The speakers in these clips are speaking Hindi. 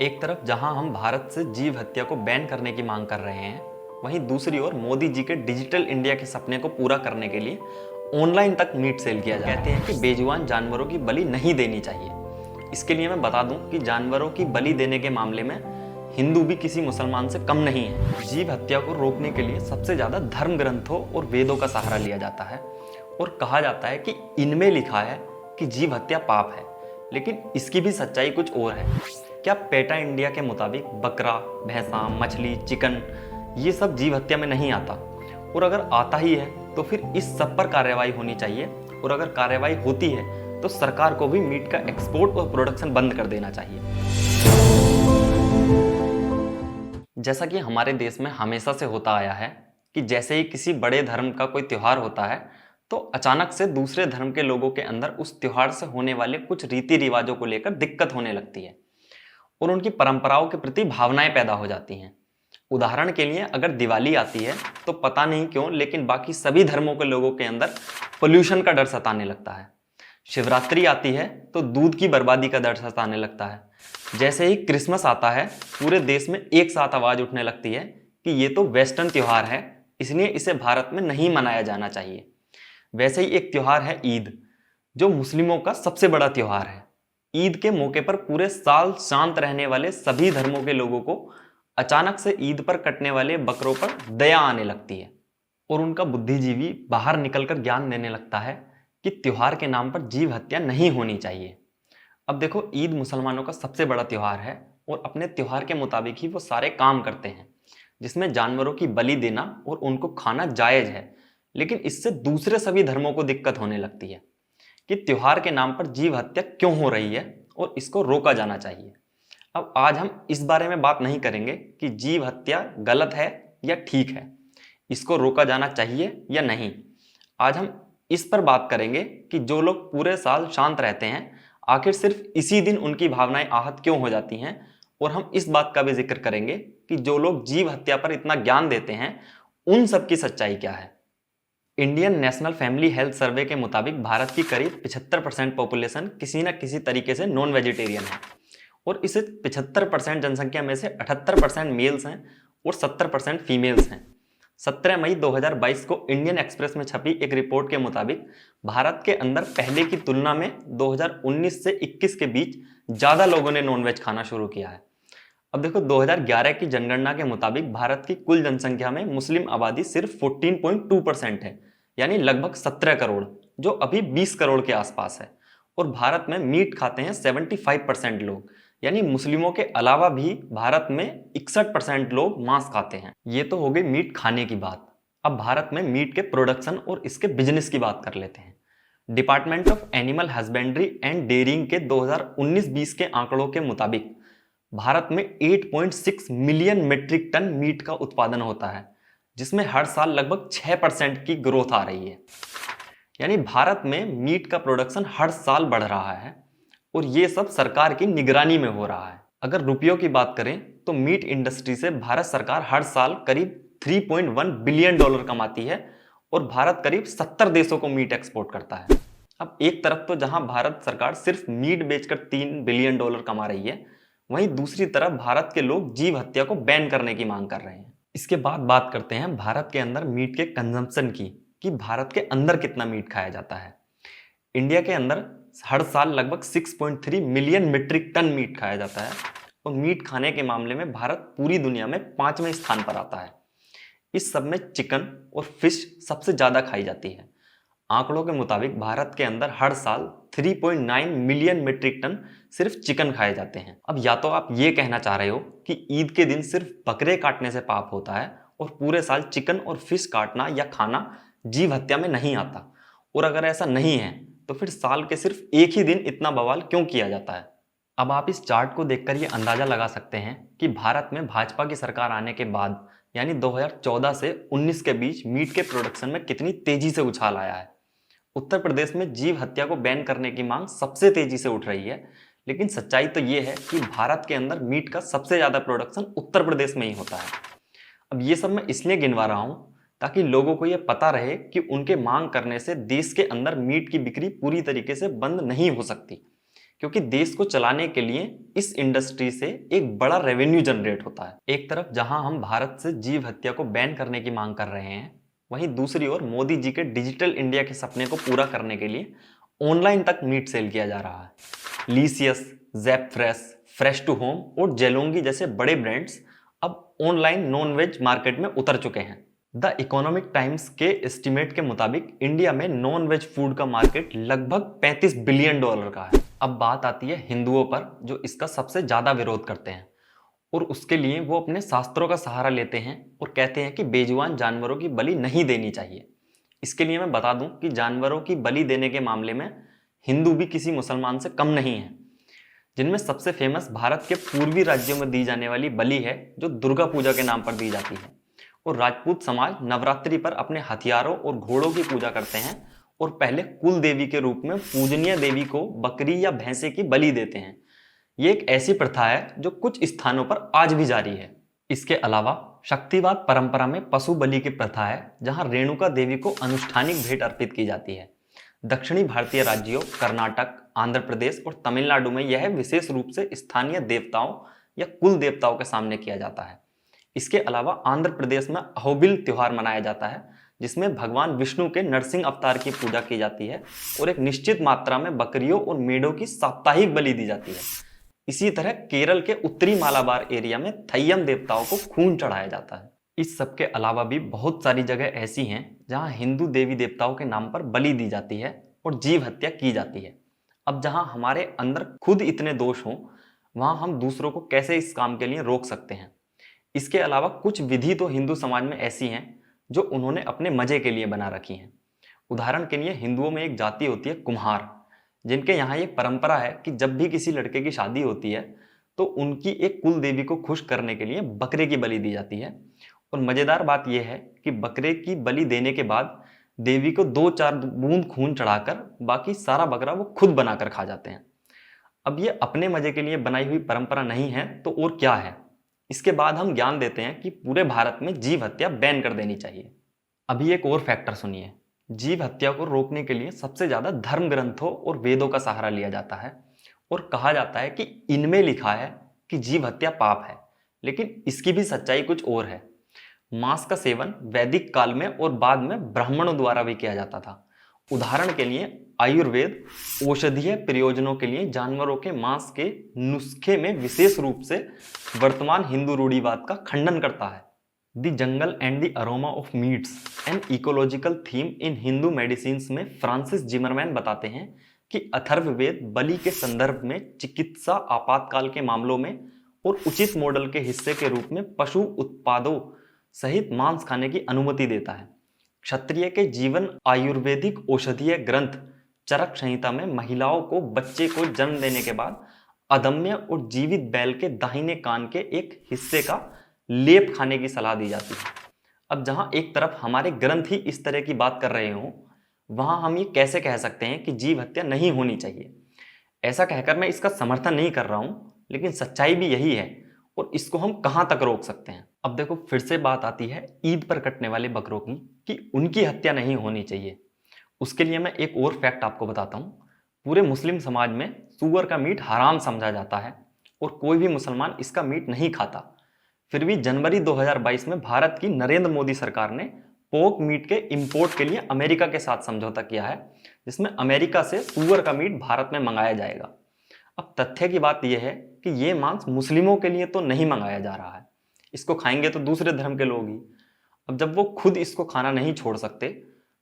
एक तरफ जहां हम भारत से जीव हत्या को बैन करने की मांग कर रहे हैं, वहीं दूसरी ओर मोदी जी के डिजिटल इंडिया के सपने को पूरा करने के लिए ऑनलाइन तक मीट सेल किया जा रहा है। कहते हैं कि बेजुबान जानवरों की बलि नहीं देनी चाहिए। इसके लिए मैं बता दूं कि जानवरों की बलि देने के मामले में हिंदू भी किसी मुसलमान से कम नहीं है। जीव हत्या को रोकने के लिए सबसे ज्यादा धर्म ग्रंथों और वेदों का सहारा लिया जाता है और कहा जाता है कि इनमें लिखा है कि जीव हत्या पाप है, लेकिन इसकी भी सच्चाई कुछ और है। क्या पेटा इंडिया के मुताबिक बकरा, भैंसा, मछली, चिकन ये सब जीव हत्या में नहीं आता? और अगर आता ही है तो फिर इस सब पर कार्रवाई होनी चाहिए, और अगर कार्रवाई होती है तो सरकार को भी मीट का एक्सपोर्ट और प्रोडक्शन बंद कर देना चाहिए। जैसा कि हमारे देश में हमेशा से होता आया है कि जैसे ही किसी बड़े धर्म का कोई त्योहार होता है तो अचानक से दूसरे धर्म के लोगों के अंदर उस त्योहार से होने वाले कुछ रीति रिवाजों को लेकर दिक्कत होने लगती है और उनकी परंपराओं के प्रति भावनाएं पैदा हो जाती हैं। उदाहरण के लिए अगर दिवाली आती है तो पता नहीं क्यों लेकिन बाकी सभी धर्मों के लोगों के अंदर पोल्यूशन का डर सताने लगता है। शिवरात्रि आती है तो दूध की बर्बादी का डर सताने लगता है। जैसे ही क्रिसमस आता है पूरे देश में एक साथ आवाज उठने लगती है कि ये तो वेस्टर्न त्योहार है, इसलिए इसे भारत में नहीं मनाया जाना चाहिए। वैसे ही एक त्योहार है ईद, जो मुस्लिमों का सबसे बड़ा त्योहार है। ईद के मौके पर पूरे साल शांत रहने वाले सभी धर्मों के लोगों को अचानक से ईद पर कटने वाले बकरों पर दया आने लगती है और उनका बुद्धिजीवी बाहर निकलकर ज्ञान देने लगता है कि त्योहार के नाम पर जीव हत्या नहीं होनी चाहिए। अब देखो, ईद मुसलमानों का सबसे बड़ा त्योहार है और अपने त्योहार के मुताबिक ही वो सारे काम करते हैं जिसमें जानवरों की बलि देना और उनको खाना जायज है। लेकिन इससे दूसरे सभी धर्मों को दिक्कत होने लगती है कि त्योहार के नाम पर जीव हत्या क्यों हो रही है और इसको रोका जाना चाहिए। अब आज हम इस बारे में बात नहीं करेंगे कि जीव हत्या गलत है या ठीक है, इसको रोका जाना चाहिए या नहीं। आज हम इस पर बात करेंगे कि जो लोग पूरे साल शांत रहते हैं, आखिर सिर्फ इसी दिन उनकी भावनाएं आहत क्यों हो जाती हैं। और हम इस बात का भी जिक्र करेंगे कि जो लोग जीव हत्या पर इतना ज्ञान देते हैं उन सब की सच्चाई क्या है। Indian national family health survey के मुताबिक भारत की करीब 75% पॉपुलेशन किसी न किसी तरीके से नॉन वेजिटेरियन है और इस 75% जनसंख्या में से 78% मेल्स हैं और 70% फीमेल्स हैं। 17 मई 2022 को इंडियन एक्सप्रेस में छपी एक रिपोर्ट के मुताबिक भारत के अंदर पहले की तुलना में 2019 से 21 के बीच ज्यादा लोगों ने नॉनवेज खाना शुरू किया है। अब देखो, 2011 की जनगणना के मुताबिक भारत की कुल जनसंख्या में मुस्लिम आबादी सिर्फ 14.2% है, यानी लगभग 17 करोड़, जो अभी 20 करोड़ के आसपास है। और भारत में मीट खाते हैं 75% लोग, यानी मुस्लिमों के अलावा भी भारत में 61% लोग मांस खाते हैं। ये तो हो गई मीट खाने की बात। अब भारत में मीट के प्रोडक्शन और इसके बिजनेस की बात कर लेते हैं। Department of animal husbandry and dairying के 2019-20 के आंकड़ों के मुताबिक भारत में 8.6 मिलियन मीट्रिक टन मीट का उत्पादन होता है, जिसमें हर साल लगभग 6% की ग्रोथ आ रही है। यानी भारत में मीट का प्रोडक्शन हर साल बढ़ रहा है और ये सब सरकार की निगरानी में हो रहा है। अगर रुपयों की बात करें तो मीट इंडस्ट्री से भारत सरकार हर साल करीब 3.1 बिलियन डॉलर कमाती है और भारत करीब 70 देशों को मीट एक्सपोर्ट करता है। अब एक तरफ तो जहां भारत सरकार सिर्फ मीट बेचकर 3 बिलियन डॉलर कमा रही है, वहीं दूसरी तरफ भारत के लोग जीव हत्या को बैन करने की मांग कर रहे हैं। इसके बाद बात करते हैं भारत के अंदर मीट के कंजम्पशन की, कि भारत के अंदर कितना मीट खाया जाता है। इंडिया के अंदर हर साल लगभग 6.3 मिलियन मीट्रिक टन मीट खाया जाता है और मीट खाने के मामले में भारत पूरी दुनिया में 5वें स्थान पर आता है। इस सब में चिकन और फिश सबसे ज्यादा खाई जाती है। आंकड़ों के मुताबिक भारत के अंदर हर साल 3.9 मिलियन मीट्रिक टन सिर्फ चिकन खाए जाते हैं। अब या तो आप ये कहना चाह रहे हो कि ईद के दिन सिर्फ बकरे काटने से पाप होता है और पूरे साल चिकन और फिश काटना या खाना जीव हत्या में नहीं आता, और अगर ऐसा नहीं है तो फिर साल के सिर्फ एक ही दिन इतना बवाल क्यों किया जाता है। अब आप इस चार्ट को देखकर ये अंदाजा लगा सकते हैं कि भारत में भाजपा की सरकार आने के बाद यानी 2014 से 19 के बीच मीट के प्रोडक्शन में कितनी तेजी से उछाल आया है। उत्तर प्रदेश में जीव हत्या को बैन करने की मांग सबसे तेजी से उठ रही है, लेकिन सच्चाई तो ये है कि भारत के अंदर मीट का सबसे ज्यादा प्रोडक्शन उत्तर प्रदेश में ही होता है। अब ये सब मैं इसलिए गिनवा रहा हूं ताकि लोगों को यह पता रहे कि उनके मांग करने से देश के अंदर मीट की बिक्री पूरी तरीके से बंद नहीं हो सकती, क्योंकि देश को चलाने के लिए इस इंडस्ट्री से एक बड़ा रेवेन्यू जनरेट होता है। एक तरफ जहां हम भारत से जीव हत्या को बैन करने की मांग कर रहे हैं, वहीं दूसरी ओर मोदी जी के डिजिटल इंडिया के सपने को पूरा करने के लिए ऑनलाइन तक मीट सेल किया जा रहा है। लीसियस, ज़ेपफ्रेश, फ्रेश टू होम और जेलोंगी जैसे बड़े ब्रांड्स अब ऑनलाइन नॉन वेज मार्केट में उतर चुके हैं। द इकोनॉमिक टाइम्स के एस्टिमेट के मुताबिक इंडिया में नॉन वेज फूड का मार्केट लगभग $35 बिलियन का है। अब बात आती है हिंदुओं पर, जो इसका सबसे ज्यादा विरोध करते हैं और उसके लिए वो अपने शास्त्रों का सहारा लेते हैं और कहते हैं कि बेजुबान जानवरों की बलि नहीं देनी चाहिए। इसके लिए मैं बता दूं कि जानवरों की बलि देने के मामले में हिंदू भी किसी मुसलमान से कम नहीं है, जिनमें सबसे फेमस भारत के पूर्वी राज्यों में दी जाने वाली बलि है, जो दुर्गा पूजा के नाम पर दी जाती है। और राजपूत समाज नवरात्रि पर अपने हथियारों और घोड़ों की पूजा करते हैं और पहले कुल देवी के रूप में पूजनीय देवी को बकरी या भैंसे की बलि देते हैं। ये एक ऐसी प्रथा है जो कुछ स्थानों पर आज भी जारी है। इसके अलावा शक्तिवाद परंपरा में पशु बलि की प्रथा है, जहां रेणुका देवी को अनुष्ठानिक भेंट अर्पित की जाती है। दक्षिणी भारतीय राज्यों कर्नाटक, आंध्र प्रदेश और तमिलनाडु में यह विशेष रूप से स्थानीय देवताओं या कुल देवताओं के सामने किया जाता है। इसके अलावा आंध्र प्रदेश में अहोबिल त्योहार मनाया जाता है, जिसमें भगवान विष्णु के नरसिंह अवतार की पूजा की जाती है और एक निश्चित मात्रा में बकरियों और मेढ़ों की साप्ताहिक बलि दी जाती है। इसी तरह केरल के उत्तरी मालाबार एरिया में थय्यम देवताओं को खून चढ़ाया जाता है। इस सब के अलावा भी बहुत सारी जगह ऐसी हैं जहां हिंदू देवी देवताओं के नाम पर बलि दी जाती है और जीव हत्या की जाती है। अब जहां हमारे अंदर खुद इतने दोष हों, वहां हम दूसरों को कैसे इस काम के लिए रोक सकते हैं? इसके अलावा कुछ विधि तो हिंदू समाज में ऐसी हैं जो उन्होंने अपने मजे के लिए बना रखी हैं। उदाहरण के लिए हिंदुओं में एक जाति होती है कुम्हार, जिनके यहाँ ये परंपरा है कि जब भी किसी लड़के की शादी होती है तो उनकी एक कुल देवी को खुश करने के लिए बकरे की बलि दी जाती है। और मजेदार बात यह है कि बकरे की बलि देने के बाद देवी को 2-4 बूंद खून चढ़ाकर बाकी सारा बकरा वो खुद बनाकर खा जाते हैं। अब ये अपने मजे के लिए बनाई हुई परंपरा नहीं है तो और क्या है? इसके बाद हम ज्ञान देते हैं कि पूरे भारत में जीव हत्या बैन कर देनी चाहिए। अभी एक और फैक्टर सुनिए। जीव हत्या को रोकने के लिए सबसे ज्यादा धर्म ग्रंथों और वेदों का सहारा लिया जाता है और कहा जाता है कि इनमें लिखा है कि जीव हत्या पाप है, लेकिन इसकी भी सच्चाई कुछ और है। मांस का सेवन वैदिक काल में और बाद में ब्राह्मणों द्वारा भी किया जाता था। उदाहरण के लिए आयुर्वेद औषधीय प्रयोजनों के लिए जानवरों के मांस के नुस्खे में विशेष रूप से वर्तमान हिंदू रूढ़िवाद का खंडन करता है। The jungle and the aroma of meets an ecological theme in Hindu medicines में फ्रांसिस जिमरमैन बताते हैं कि अथर्ववेद बलि के संदर्भ में चिकित्सा आपातकाल के मामलों में और उचित मॉडल के हिस्से के रूप में पशु उत्पादों सहित मांस खाने की अनुमति देता है। क्षत्रिय के जीवन आयुर्वेदिक औषधीय ग्रंथ चरक संहिता में महिलाओं को बच्चे को जन्म देने के बाद अदम्य और जीवित बैल के दाहिने कान के एक हिस्से का लेप खाने की सलाह दी जाती है। अब जहां एक तरफ हमारे ग्रंथ ही इस तरह की बात कर रहे हों, वहां हम ये कैसे कह सकते हैं कि जीव हत्या नहीं होनी चाहिए? ऐसा कहकर मैं इसका समर्थन नहीं कर रहा हूं, लेकिन सच्चाई भी यही है और इसको हम कहां तक रोक सकते हैं? अब देखो, फिर से बात आती है ईद पर कटने वाले बकरों की कि उनकी हत्या नहीं होनी चाहिए। उसके लिए मैं एक और फैक्ट आपको बताता हूं। पूरे मुस्लिम समाज में सूअर का मीट हराम समझा जाता है और कोई भी मुसलमान इसका मीट नहीं खाता। फिर भी जनवरी 2022 में भारत की नरेंद्र मोदी सरकार ने पोर्क मीट के इंपोर्ट के लिए अमेरिका के साथ समझौता किया है, जिसमें अमेरिका से सूअर का मीट भारत में मंगाया जाएगा। अब तथ्य की बात यह है कि ये मांस मुस्लिमों के लिए तो नहीं मंगाया जा रहा है, इसको खाएंगे तो दूसरे धर्म के लोग ही। अब जब वो खुद इसको खाना नहीं छोड़ सकते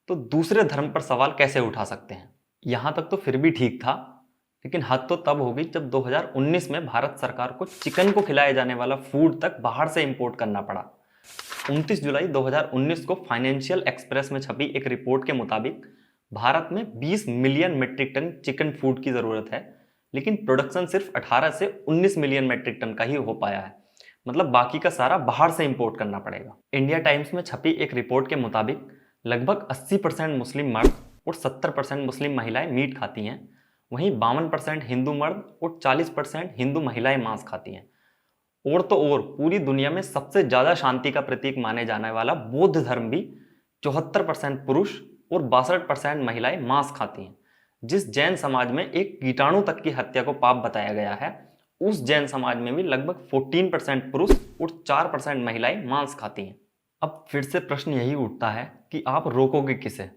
तो दूसरे धर्म पर सवाल कैसे उठा सकते हैं? यहां तक तो फिर भी ठीक था, लेकिन हद तो तब होगी जब 2019 में भारत सरकार को चिकन को खिलाया जाने वाला फूड तक बाहर से इंपोर्ट करना पड़ा। 29 जुलाई 2019 को फाइनेंशियल एक्सप्रेस में छपी एक रिपोर्ट के मुताबिक भारत में 20 million metric ton chicken food की जरूरत है, लेकिन प्रोडक्शन सिर्फ 18 से 19 मिलियन मेट्रिक टन का ही हो पाया है। मतलब बाकी का सारा बाहर से इंपोर्ट करना पड़ेगा। इंडिया टाइम्स में छपी एक रिपोर्ट के मुताबिक लगभग 80% मुस्लिम मर्द और 70% मुस्लिम महिलाएं मीट खाती हैं, वहीं 52% हिंदू मर्द और 40% हिंदू महिलाएं मांस खाती हैं। और तो और पूरी दुनिया में सबसे ज्यादा शांति का प्रतीक माने जाने वाला बौद्ध धर्म भी 74% पुरुष और 62% महिलाएं मांस खाती हैं, जिस जैन समाज में एक कीटाणु तक की हत्या को पाप बताया गया है, उस जैन समाज में भी लगभग 14% पुरुष और 4% महिलाएं मांस खाती हैं। अब फिर से प्रश्न यही उठता है कि आप रोकोगे किसे?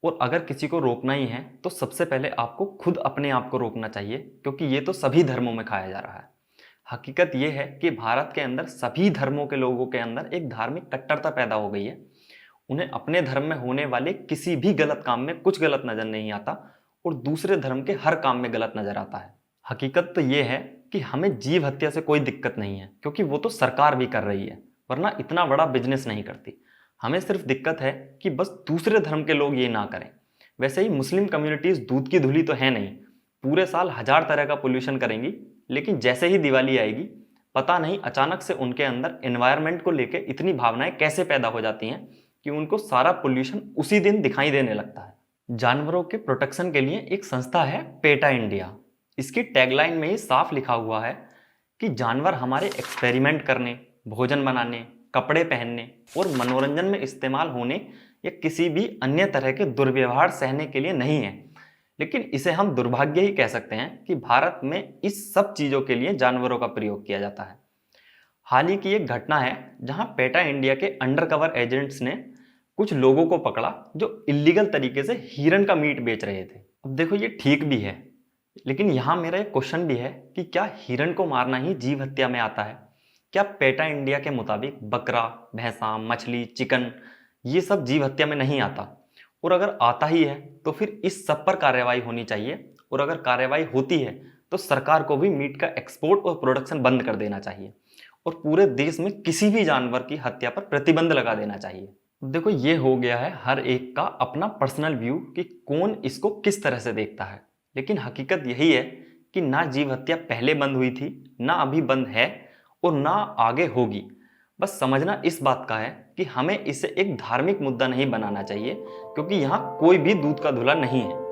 और अगर किसी को रोकना ही है तो सबसे पहले आपको खुद अपने आप को रोकना चाहिए, क्योंकि ये तो सभी धर्मों में खाया जा रहा है। हकीकत ये है कि भारत के अंदर सभी धर्मों के लोगों के अंदर एक धार्मिक कट्टरता पैदा हो गई है। उन्हें अपने धर्म में होने वाले किसी भी गलत काम में कुछ गलत नजर नहीं आता और दूसरे धर्म के हर काम में गलत नजर आता है। हकीकत तो ये है कि हमें जीव हत्या से कोई दिक्कत नहीं है, क्योंकि वो तो सरकार भी कर रही है, वरना इतना बड़ा बिजनेस नहीं करती। हमें सिर्फ दिक्कत है कि बस दूसरे धर्म के लोग ये ना करें। वैसे ही मुस्लिम कम्युनिटीज दूध की धुली तो है नहीं, पूरे साल 1000 तरह का पोल्यूशन करेंगी, लेकिन जैसे ही दिवाली आएगी पता नहीं अचानक से उनके अंदर एनवायरनमेंट को लेकर इतनी भावनाएं कैसे पैदा हो जाती हैं कि उनको सारा पोल्यूशन उसी दिन दिखाई देने लगता है। जानवरों के प्रोटेक्शन के लिए एक संस्था है पेटा इंडिया। इसकी टैगलाइन में ही साफ लिखा हुआ है कि जानवर हमारे एक्सपेरिमेंट करने, भोजन बनाने, कपड़े पहनने और मनोरंजन में इस्तेमाल होने या किसी भी अन्य तरह के दुर्व्यवहार सहने के लिए नहीं है। लेकिन इसे हम दुर्भाग्य ही कह सकते हैं कि भारत में इस सब चीजों के लिए जानवरों का प्रयोग किया जाता है। हाल ही की एक घटना है जहां पेटा इंडिया के अंडरकवर एजेंट्स ने कुछ लोगों को पकड़ा जो इलीगल तरीके से हिरन का मीट बेच रहे थे। अब देखो, ये ठीक भी है, लेकिन यहाँ मेरा एक क्वेश्चन भी है कि क्या हिरन को मारना ही जीव हत्या में आता है? क्या पेटा इंडिया के मुताबिक बकरा, भैंसा, मछली, चिकन ये सब जीव हत्या में नहीं आता? और अगर आता ही है तो फिर इस सब पर कार्रवाई होनी चाहिए, और अगर कार्रवाई होती है तो सरकार को भी मीट का एक्सपोर्ट और प्रोडक्शन बंद कर देना चाहिए और पूरे देश में किसी भी जानवर की हत्या पर प्रतिबंध लगा देना चाहिए। देखो, ये हो गया है हर एक का अपना पर्सनल व्यू कि कौन इसको किस तरह से देखता है, लेकिन हकीकत यही है कि ना जीव हत्या पहले बंद हुई थी, ना अभी बंद है और ना आगे होगी। बस समझना इस बात का है कि हमें इसे एक धार्मिक मुद्दा नहीं बनाना चाहिए, क्योंकि यहाँ कोई भी दूध का धुला नहीं है।